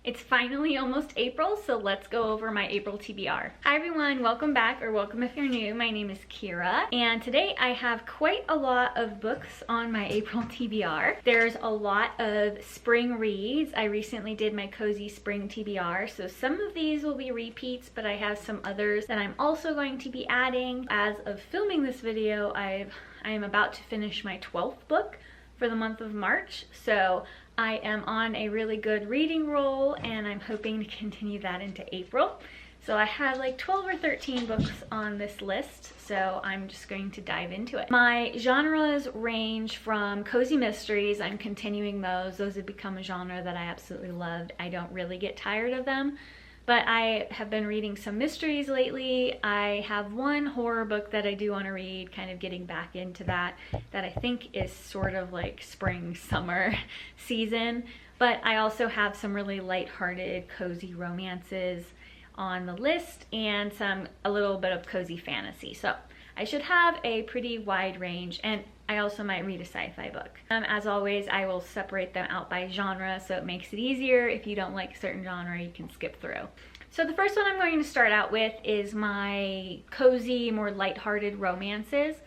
It's finally almost April, so let's go over my April TBR. Hi everyone, welcome back, or welcome if you're new. My name is Kira, and today I have quite a lot of books on my April TBR. There's a lot of spring reads. I recently did my cozy spring TBR, so some of these will be repeats, but I have some others that I'm also going to be adding. As of filming this video, I am about to finish my 12th book for the month of March, so I am on a really good reading roll and I'm hoping to continue that into April. So I have like 12 or 13 books on this list, so I'm just going to dive into it. My genres range from cozy mysteries. I'm continuing those. Those have become a genre that I absolutely loved. I don't really get tired of them. But I have been reading some mysteries lately. I have one horror book that I do want to read, kind of getting back into that I think is sort of like spring, summer season. But I also have some really lighthearted, cozy romances on the list and a little bit of cozy fantasy. So I should have a pretty wide range, and I also might read a sci-fi book. As always, I will separate them out by genre, so it makes it easier. If you don't like a certain genre, you can skip through. So the first one I'm going to start out with is my cozy, more lighthearted romances.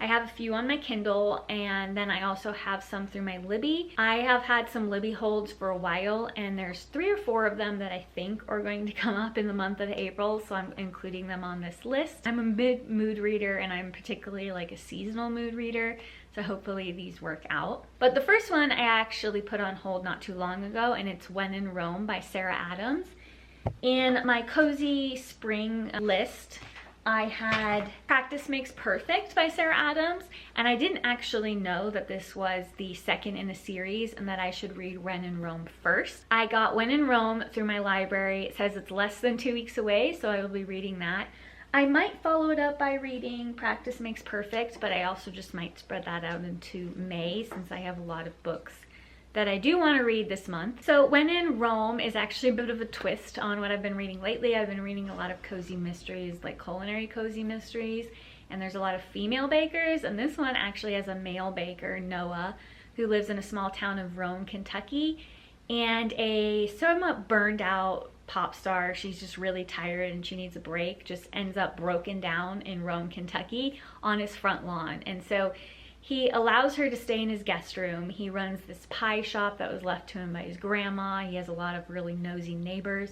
I have a few on my Kindle, and then I also have some through my Libby. I have had some Libby holds for a while, and there's 3 or 4 of them that I think are going to come up in the month of April, so I'm including them on this list. I'm a mid-mood reader, and I'm particularly like a seasonal mood reader, so hopefully these work out. But the first one I actually put on hold not too long ago, and it's When in Rome by Sarah Adams. In my cozy spring list, I had Practice Makes Perfect by Sarah Adams, and I didn't actually know that this was the second in a series and that I should read When in Rome first. I got When in Rome through my library. It says it's less than 2 weeks away, so I will be reading that. I might follow it up by reading Practice Makes Perfect, but I also just might spread that out into May since I have a lot of books that I do want to read this month. So When in Rome is actually a bit of a twist on what I've been reading lately. I've been reading a lot of cozy mysteries, like culinary cozy mysteries, and there's a lot of female bakers, and this one actually has a male baker, Noah, who lives in a small town of Rome, Kentucky, and a somewhat burned out pop star. She's just really tired and she needs a break, just ends up broken down in Rome, Kentucky on his front lawn. And so he allows her to stay in his guest room. He runs this pie shop that was left to him by his grandma. He has a lot of really nosy neighbors.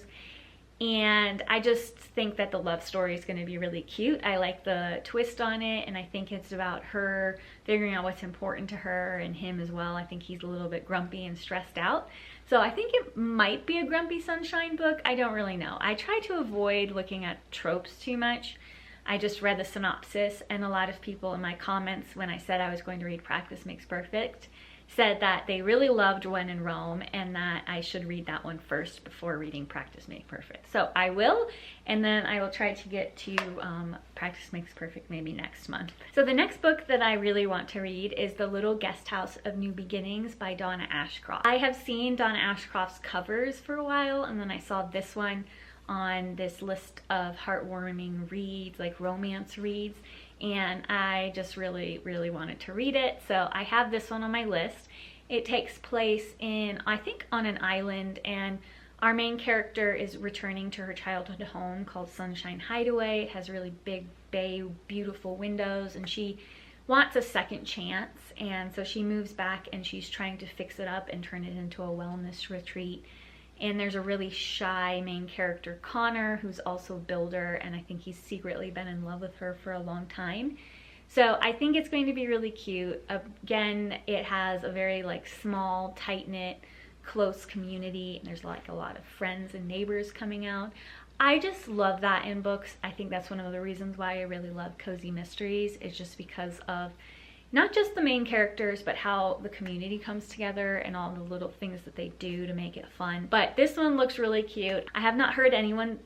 And I just think that the love story is going to be really cute. I like the twist on it, and I think it's about her figuring out what's important to her and him as well. I think he's a little bit grumpy and stressed out. So I think it might be a Grumpy Sunshine book. I don't really know. I try to avoid looking at tropes too much. I just read the synopsis, and a lot of people in my comments when I said I was going to read Practice Makes Perfect said that they really loved When in Rome and that I should read that one first before reading Practice Makes Perfect. So I will, and then I will try to get to Practice Makes Perfect maybe next month. So the next book that I really want to read is The Little Guest House of New Beginnings by Donna Ashcroft. I have seen Donna Ashcroft's covers for a while, and then I saw this one on this list of heartwarming reads, like romance reads, and I just really wanted to read it, so I have this one on my list. It takes place in, I think, on an island, and our main character is returning to her childhood home called Sunshine Hideaway. It has really big bay, beautiful windows, and she wants a second chance, and so she moves back and she's trying to fix it up and turn it into a wellness retreat. And there's a really shy main character, Connor, who's also a builder, and I think he's secretly been in love with her for a long time. So I think it's going to be really cute. Again, it has a very like small, tight-knit, close community, and there's like a lot of friends and neighbors coming out. I just love that in books. I think that's one of the reasons why I really love cozy mysteries, is just because of not just the main characters, but how the community comes together and all the little things that they do to make it fun. But this one looks really cute. I have not heard anyone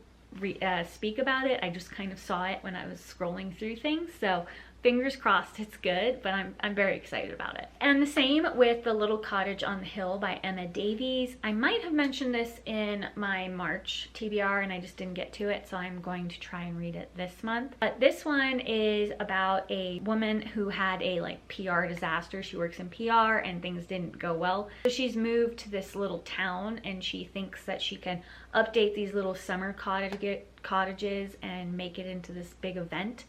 speak about it. I just kind of saw it when I was scrolling through things. So fingers crossed it's good, but I'm very excited about it. And the same with The Little Cottage on the Hill by Emma Davies. I might have mentioned this in my March TBR and I just didn't get to it, so I'm going to try and read it this month. But this one is about a woman who had a like PR disaster. She works in PR and things didn't go well. So she's moved to this little town and she thinks that she can update these little summer cottages and make it into this big event.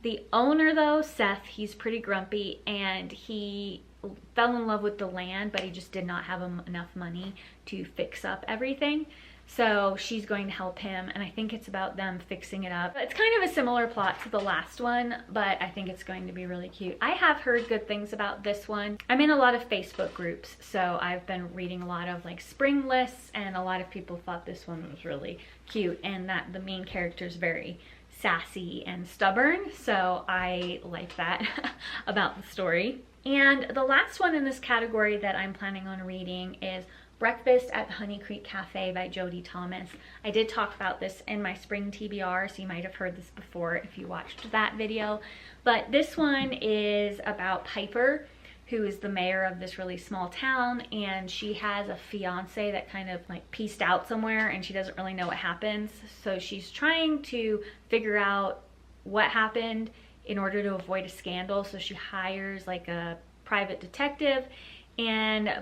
The owner though, Seth, he's pretty grumpy and he fell in love with the land, but he just did not have enough money to fix up everything. So she's going to help him, and I think it's about them fixing it up. It's kind of a similar plot to the last one, but I think it's going to be really cute. I have heard good things about this one. I'm in a lot of Facebook groups, so I've been reading a lot of like spring lists, and a lot of people thought this one was really cute and that the main character is very sassy and stubborn, so I like that about the story. And the last one in this category that I'm planning on reading is Breakfast at the Honey Creek Cafe by Jodie Thomas. I did talk about this in my spring TBR, so you might have heard this before if you watched that video. But this one is about Piper, who is the mayor of this really small town, and she has a fiance that kind of like pieced out somewhere and she doesn't really know what happens. So she's trying to figure out what happened in order to avoid a scandal. So she hires like a private detective,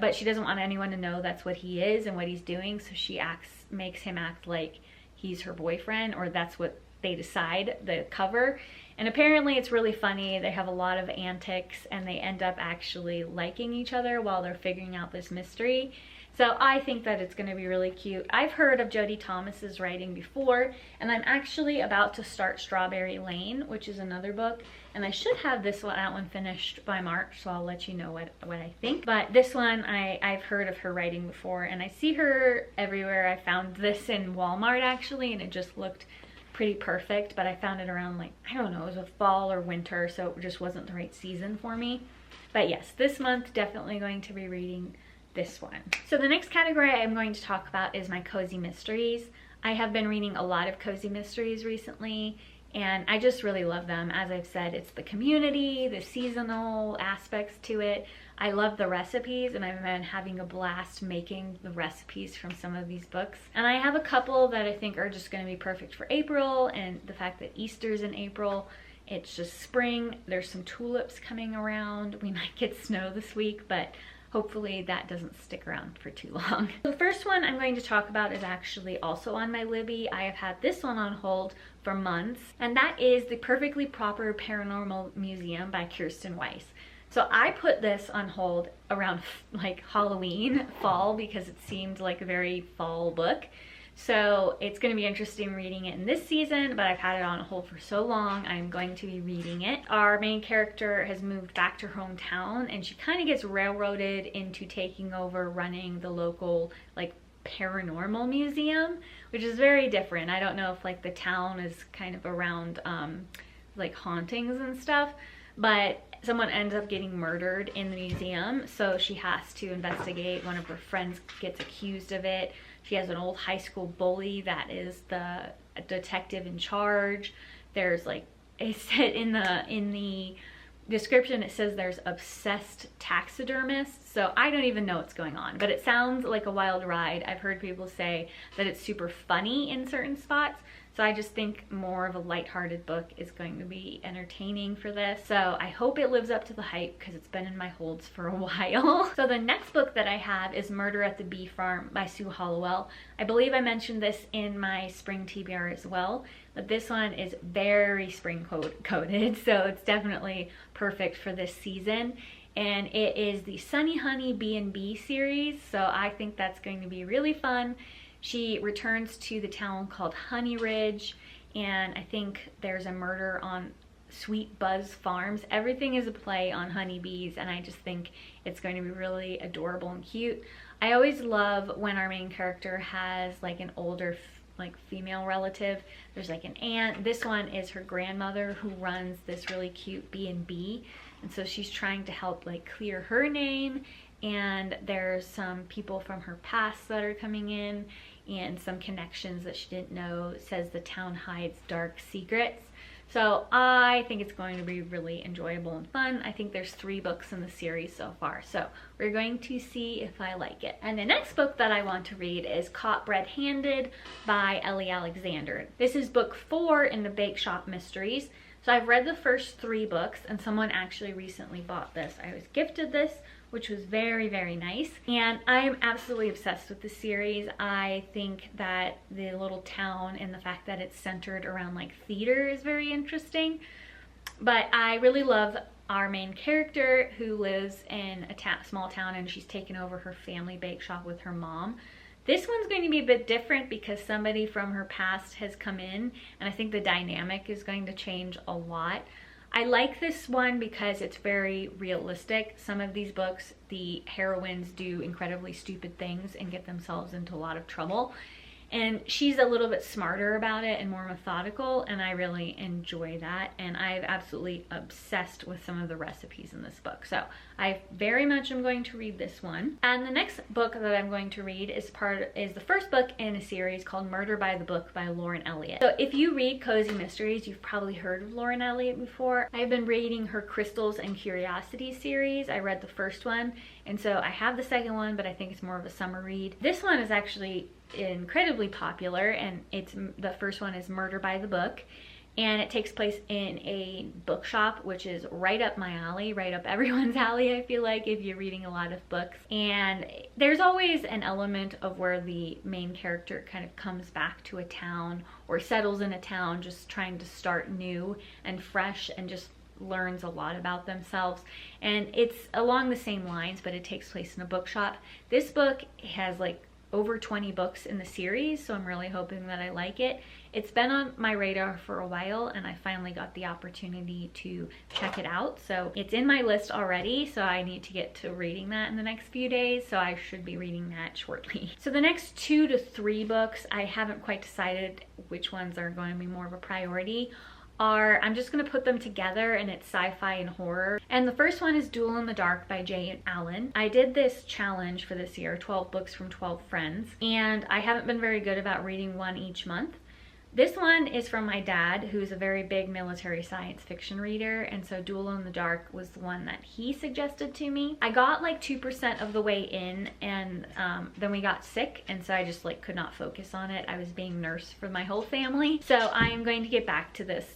but she doesn't want anyone to know that's what he is and what he's doing. So she makes him act like he's her boyfriend, or that's what they decide, the cover. And apparently it's really funny. They have a lot of antics and they end up actually liking each other while they're figuring out this mystery. So I think that it's going to be really cute. I've heard of Jodie Thomas's writing before, and I'm actually about to start Strawberry Lane, which is another book, and I should have that one finished by March, so I'll let you know what I think. But this one, I've heard of her writing before, and I see her everywhere. I found this in Walmart actually, and it just looked pretty perfect, but I found it around like, I don't know, it was a fall or winter, so it just wasn't the right season for me. But yes, this month definitely going to be reading this one. So the next category I'm going to talk about is my cozy mysteries. I have been reading a lot of cozy mysteries recently, and I just really love them. As I've said, it's the community, the seasonal aspects to it. I love the recipes, and I've been having a blast making the recipes from some of these books. And I have a couple that I think are just going to be perfect for April, and the fact that Easter's in April, it's just spring. There's some tulips coming around. We might get snow this week, but hopefully that doesn't stick around for too long. The first one I'm going to talk about is actually also on my Libby. I have had this one on hold for months, and that is The Perfectly Proper Paranormal Museum by Kirsten Weiss. So I put this on hold around like Halloween, fall, because it seemed like a very fall book. So it's going to be interesting reading it in this season, but I've had it on hold for so long, I'm going to be reading it. Our main character has moved back to her hometown, and she kind of gets railroaded into taking over running the local like paranormal museum, which is very different. I don't know if like the town is kind of around like hauntings and stuff, but someone ends up getting murdered in the museum, so she has to investigate. One of her friends gets accused of it. She has an old high school bully that is the detective in charge. There's like, it said in the description, it says there's obsessed taxidermists. So I don't even know what's going on, but it sounds like a wild ride. I've heard people say that it's super funny in certain spots. So I just think more of a lighthearted book is going to be entertaining for this. So I hope it lives up to the hype because it's been in my holds for a while. So the next book that I have is Murder at the Bee Farm by Sue Hollowell. I believe I mentioned this in my spring TBR as well, but this one is very spring coded, so it's definitely perfect for this season. And it is the Sunny Honey B&B series, so I think that's going to be really fun. She returns to the town called Honey Ridge, and I think there's a murder on Sweet Buzz Farms. Everything is a play on honeybees, and I just think it's going to be really adorable and cute. I always love when our main character has like an older like female relative. There's like an aunt. This one is her grandmother who runs this really cute B&B, and so she's trying to help like clear her name, and there's some people from her past that are coming in and some connections that she didn't know. It says the town hides dark secrets. So I think it's going to be really enjoyable and fun. I think there's 3 books in the series so far, so we're going to see if I like it. And the next book that I want to read is Caught Red-Handed by Ellie Alexander. This is book 4 in the Bake Shop Mysteries. So I've read the first 3 books, and someone actually recently bought this. I was gifted this, which was very, very nice. And I'm absolutely obsessed with the series. I think that the little town and the fact that it's centered around like theater is very interesting. But I really love our main character who lives in a small town, and she's taken over her family bake shop with her mom. This one's going to be a bit different because somebody from her past has come in, and I think the dynamic is going to change a lot. I like this one because it's very realistic. Some of these books, the heroines do incredibly stupid things and get themselves into a lot of trouble. And she's a little bit smarter about it and more methodical, and I really enjoy that. And I've absolutely obsessed with some of the recipes in this book. So I very much am going to read this one. And the next book that I'm going to read is the first book in a series called Murder by the Book by Lauren Elliott. So if you read cozy mysteries, you've probably heard of Lauren Elliott before. I've been reading her Crystals and Curiosities series. I read the first one, and so I have the second one, but I think it's more of a summer read. This one is actually incredibly popular, and the first one is Murder by the Book, and it takes place in a bookshop, which is right up my alley, right up everyone's alley, I feel like, if you're reading a lot of books. And there's always an element of where the main character kind of comes back to a town or settles in a town, just trying to start new and fresh, and just learns a lot about themselves. And it's along the same lines, but it takes place in a bookshop. This book has like over 20 books in the series, so I'm really hoping that I like it. It's been on my radar for a while, and I finally got the opportunity to check it out. So it's in my list already, so I need to get to reading that in the next few days, so I should be reading that shortly. So the next 2 to 3 books, I haven't quite decided which ones are going to be more of a priority. I'm just going to put them together, and it's sci-fi and horror. And the first one is Duel in the Dark by Jane Allen. I did this challenge for this year, 12 books from 12 friends, and I haven't been very good about reading one each month. This one is from my dad, who's a very big military science fiction reader, and so Duel in the Dark was the one that he suggested to me. I got like 2% of the way in, and then we got sick, and so I just like could not focus on it. I was being nursed for my whole family, so I am going to get back to this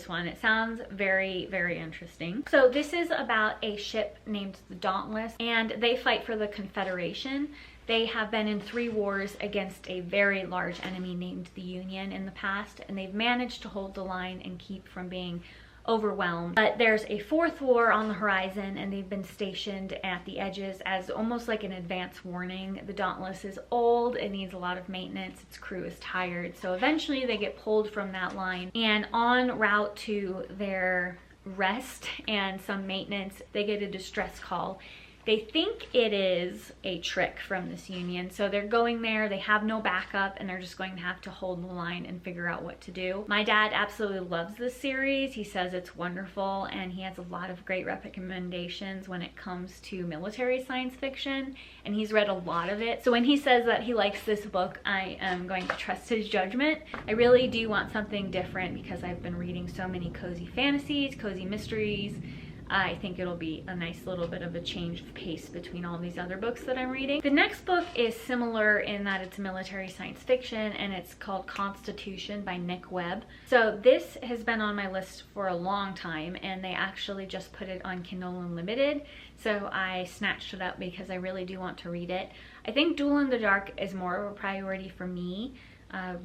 one. It sounds very, very interesting. So this is about a ship named the Dauntless, and they fight for the Confederation. They have been in 3 wars against a very large enemy named the Union in the past, and they've managed to hold the line and keep from being overwhelmed. But there's a 4th war on the horizon, and they've been stationed at the edges as almost like an advance warning. The Dauntless is old, it needs a lot of maintenance, its crew is tired, so eventually they get pulled from that line, and en route to their rest and some maintenance, they get a distress call. They think it is a trick from this Union, so they're going there, they have no backup, and they're just going to have to hold the line and figure out what to do. My dad absolutely loves this series. He says it's wonderful, and he has a lot of great recommendations when it comes to military science fiction, and he's read a lot of it. So when he says that he likes this book, I am going to trust his judgment. I really do want something different because I've been reading so many cozy fantasies, cozy mysteries. I think it'll be a nice little bit of a change of pace between all these other books that I'm reading. The next book is similar in that it's military science fiction, and it's called Constitution by Nick Webb. So this has been on my list for a long time, and they actually just put it on Kindle Unlimited, so I snatched it up because I really do want to read it. I think Duel in the Dark is more of a priority for me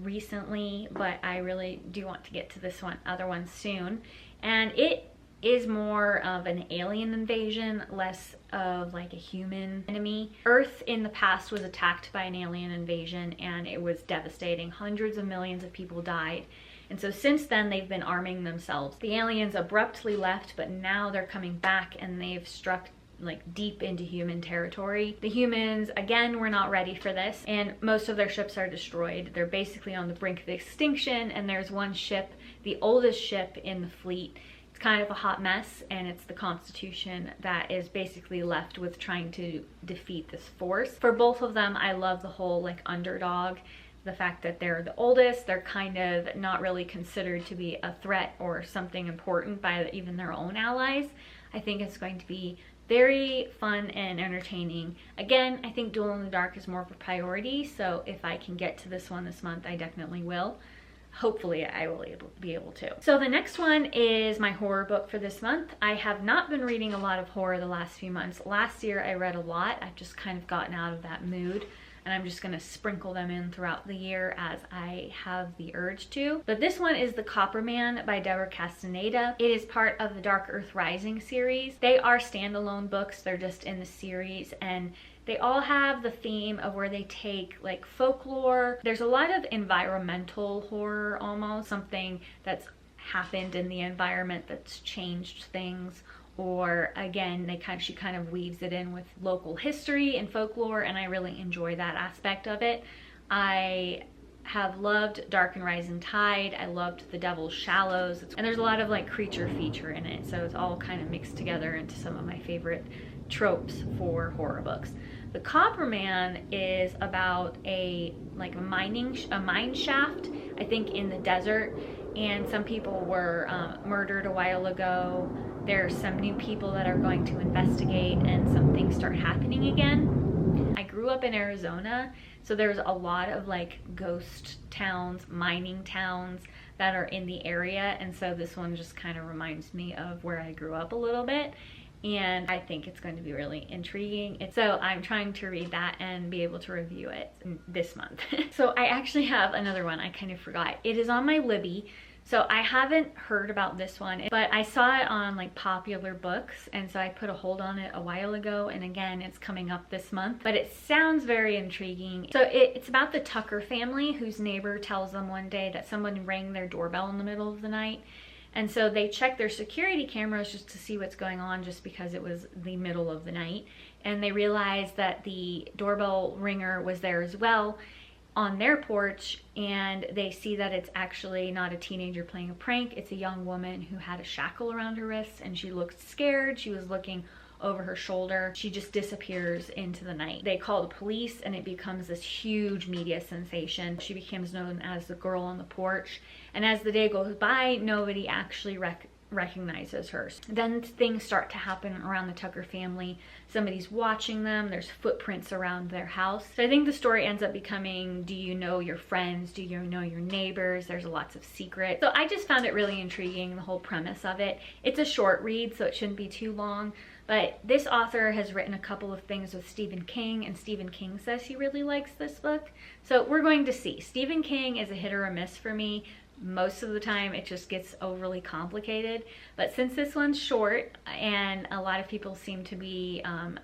recently, but I really do want to get to this other one soon. And it is more of an alien invasion, less of like a human enemy. Earth in the past was attacked by an alien invasion, and it was devastating. Hundreds of millions of people died. And so since then, they've been arming themselves. The aliens abruptly left, but now they're coming back, and they've struck like deep into human territory. The humans, again, were not ready for this, and most of their ships are destroyed. They're basically on the brink of extinction, and there's one ship, the oldest ship in the fleet. It's kind of a hot mess, and it's the Constitution that is basically left with trying to defeat this force. For both of them, I love the whole like underdog the fact that they're the oldest, they're kind of not really considered to be a threat or something important by even their own allies. I think it's going to be very fun and entertaining. Again, I think Duel in the Dark is more of a priority, so if I can get to this one this month, I definitely will. Hopefully I will be able to. So the next one is my horror book for this month. I have not been reading a lot of horror the last few months. Last year I read a lot. I've just kind of gotten out of that mood, and I'm just gonna sprinkle them in throughout the year as I have the urge to. But this one is The Copper Man by Deborah Castaneda. It is part of the Dark Earth Rising series. They are standalone books, they're just in the series, and they all have the theme of where they take like folklore. There's a lot of environmental horror almost, something that's happened in the environment that's changed things, or again, she kind of weaves it in with local history and folklore, and I really enjoy that aspect of it. I have loved Dark and Rising Tide. I loved The Devil's Shallows, and there's a lot of like creature feature in it, so it's all kind of mixed together into some of my favorite tropes for horror books. The Copper Man is about a mine shaft, I think in the desert, and some people were murdered a while ago. There's some new people that are going to investigate, and some things start happening again. I grew up in Arizona, so there's a lot of like ghost towns, mining towns that are in the area, and so this one just kind of reminds me of where I grew up a little bit, and I think it's going to be really intriguing. So I'm trying to read that and be able to review it this month. So I actually have another one I kind of forgot. It is on my Libby. So I haven't heard about this one, but I saw it on like Popular Books, and so I put a hold on it a while ago, and again, it's coming up this month, but it sounds very intriguing. So it's about the Tucker family, whose neighbor tells them one day that someone rang their doorbell in the middle of the night. And so they check their security cameras just to see what's going on, just because it was the middle of the night. And they realize that the doorbell ringer was there as well on their porch, and they see that it's actually not a teenager playing a prank. It's a young woman who had a shackle around her wrists, and she looked scared. She was looking over her shoulder. She just disappears into the night. They call the police, and it becomes this huge media sensation. She becomes known as the girl on the porch, and as the day goes by, nobody actually recognizes her. Then things start to happen around the Tucker family. Somebody's watching them. There's footprints around their house. So I think the story ends up becoming, do you know your friends? Do you know your neighbors? There's lots of secrets. So I just found it really intriguing, the whole premise of it. It's a short read, so it shouldn't be too long. But this author has written a couple of things with Stephen King, and Stephen King says he really likes this book. So we're going to see. Stephen King is a hit or a miss for me. Most of the time it just gets overly complicated, but since this one's short and a lot of people seem to be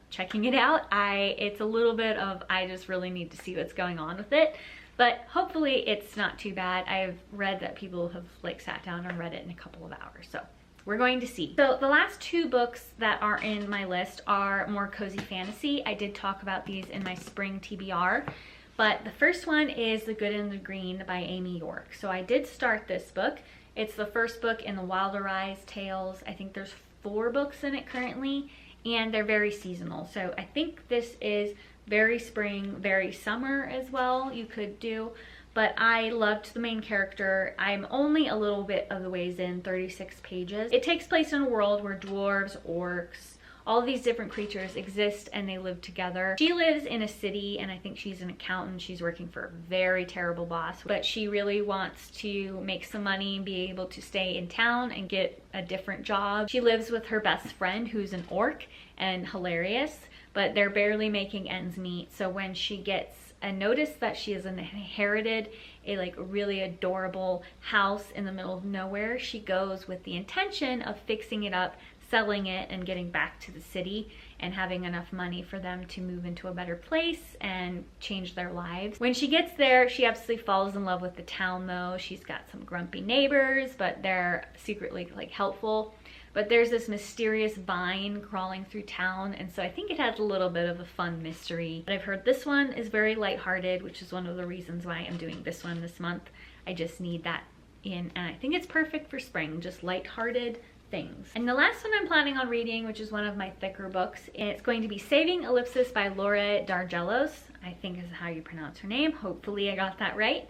checking it out, it's a little bit of I just really need to see what's going on with it. But hopefully it's not too bad. I've read that people have like sat down and read it in a couple of hours, so we're going to see. So the last two books that are in my list are more cozy fantasy. I did talk about these in my spring TBR. But the first one is The Good and the Green by Amy York. So I did start this book. It's the first book in the Wilder Eyes tales. I think there's 4 books in it currently, and they're very seasonal. So I think this is very spring, very summer as well, you could do. But I loved the main character. I'm only a little bit of the ways in, 36 pages. It takes place in a world where dwarves, orcs, all these different creatures exist and they live together. She lives in a city, and I think she's an accountant. She's working for a very terrible boss, but she really wants to make some money and be able to stay in town and get a different job. She lives with her best friend, who's an orc and hilarious, but they're barely making ends meet. So when she gets a notice that she has inherited a like really adorable house in the middle of nowhere, she goes with the intention of fixing it up, selling it, and getting back to the city and having enough money for them to move into a better place and change their lives. When she gets there, she absolutely falls in love with the town though. She's got some grumpy neighbors, but they're secretly like helpful. But there's this mysterious vine crawling through town, and so I think it has a little bit of a fun mystery. But I've heard this one is very lighthearted, which is one of the reasons why I'm doing this one this month. I just need that in, and I think it's perfect for spring, just lighthearted things. And the last one I'm planning on reading, which is one of my thicker books, and it's going to be Saving Ellipsis by Laura Dargelos. I think is how you pronounce her name. Hopefully I got that right.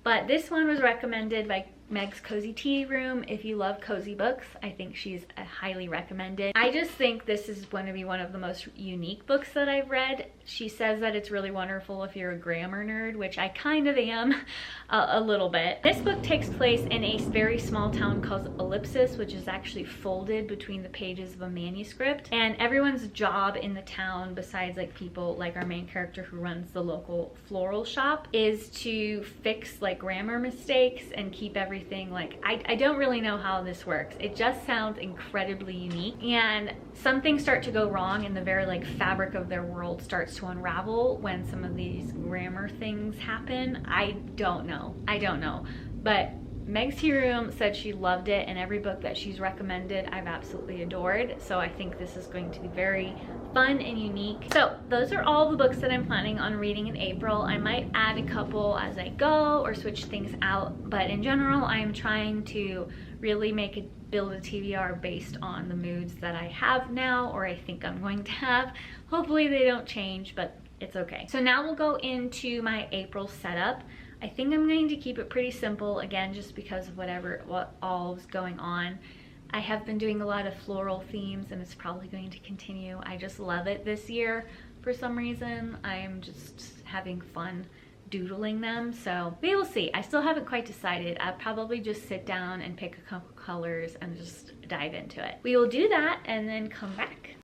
But this one was recommended by Meg's Cozy Tea Room. If you love cozy books, I think she's highly recommended. I just think this is going to be one of the most unique books that I've read. She says that it's really wonderful if you're a grammar nerd, which I kind of am a little bit. This book takes place in a very small town called Ellipsis, which is actually folded between the pages of a manuscript. And everyone's job in the town, besides like people like our main character who runs the local floral shop, is to fix like grammar mistakes and keep everything like, I don't really know how this works. It just sounds incredibly unique, and some things start to go wrong and the very like fabric of their world starts to unravel when some of these grammar things happen. I don't know, but Meg's Tea Room said she loved it, and every book that she's recommended I've absolutely adored. So I think this is going to be very fun and unique. So those are all the books that I'm planning on reading in April. I might add a couple as I go or switch things out, but in general I'm trying to really build a TBR based on the moods that I have now, or I think I'm going to have. Hopefully they don't change, but it's okay. So now we'll go into my April setup. I think I'm going to keep it pretty simple, again, just because of what all's going on. I have been doing a lot of floral themes, and it's probably going to continue. I just love it this year for some reason. I'm just having fun doodling them, so we will see. I still haven't quite decided. I'll probably just sit down and pick a couple colors and just dive into it. We will do that and then come back.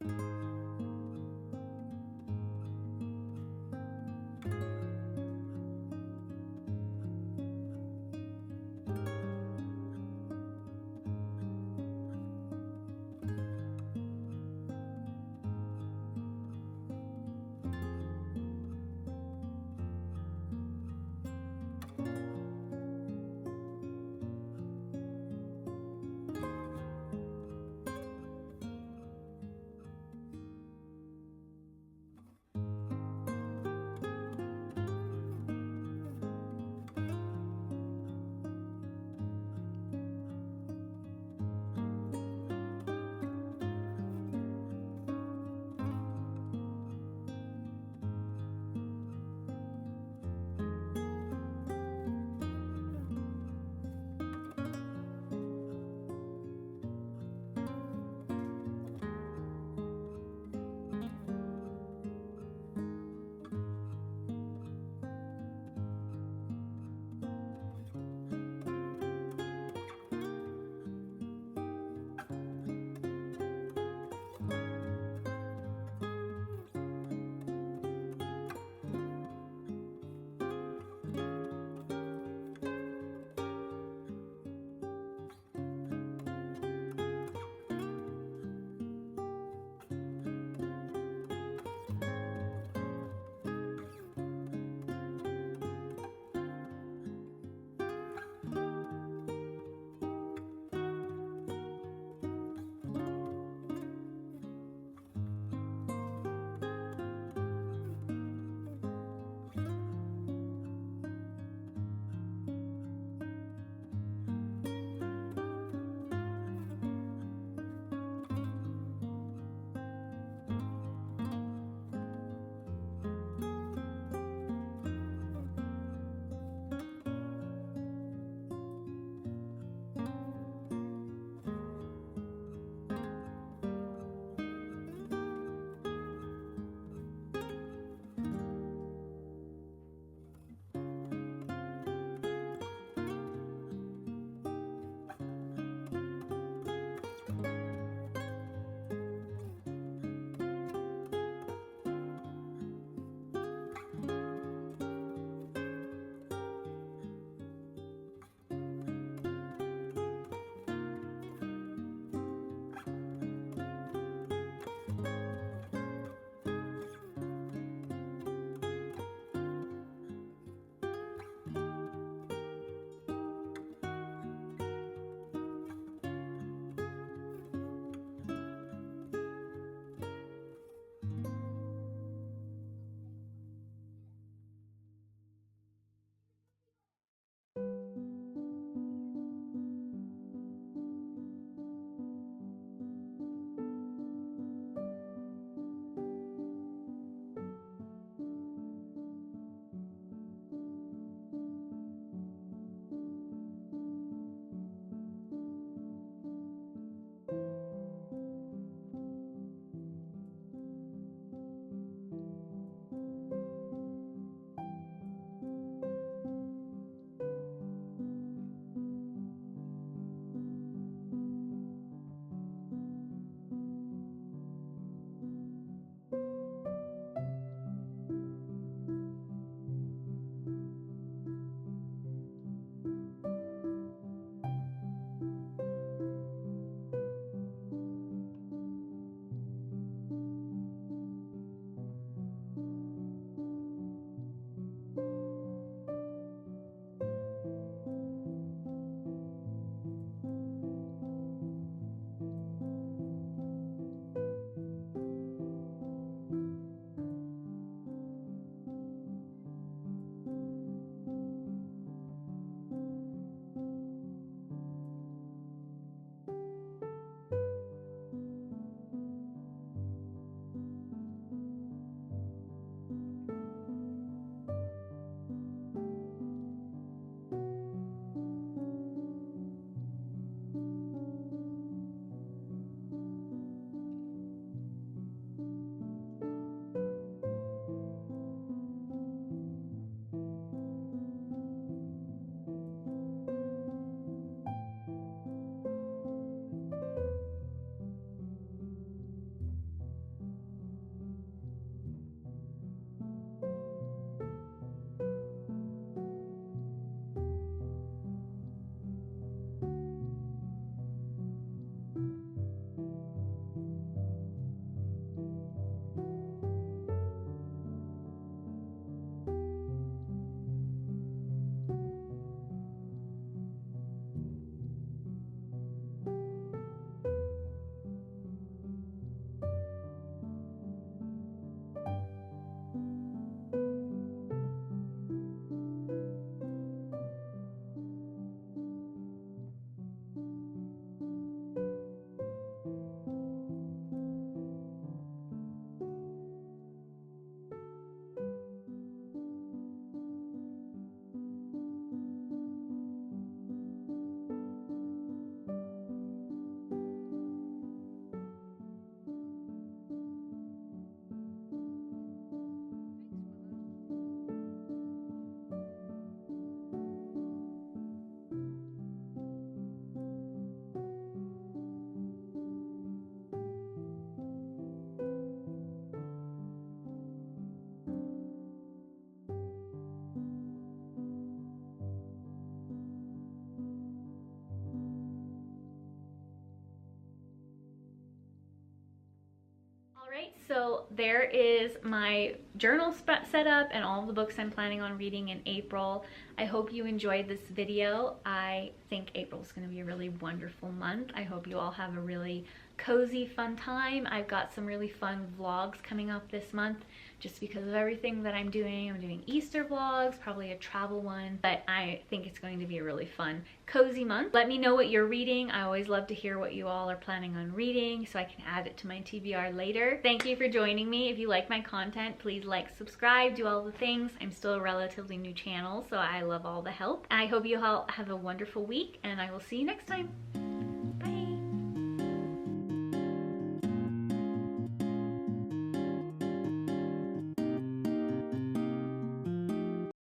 So there is my journal set up and all the books I'm planning on reading in April. I hope you enjoyed this video. I think April's going to be a really wonderful month. I hope you all have a really cozy, fun time. I've got some really fun vlogs coming up this month just because of everything that I'm doing. I'm doing Easter vlogs, probably a travel one, but I think it's going to be a really fun, cozy month. Let me know what you're reading. I always love to hear what you all are planning on reading so I can add it to my TBR later. Thank you for joining me. If you like my content, please like, subscribe, do all the things. I'm still a relatively new channel, so I love all the help. I hope you all have a wonderful week, and I will see you next time.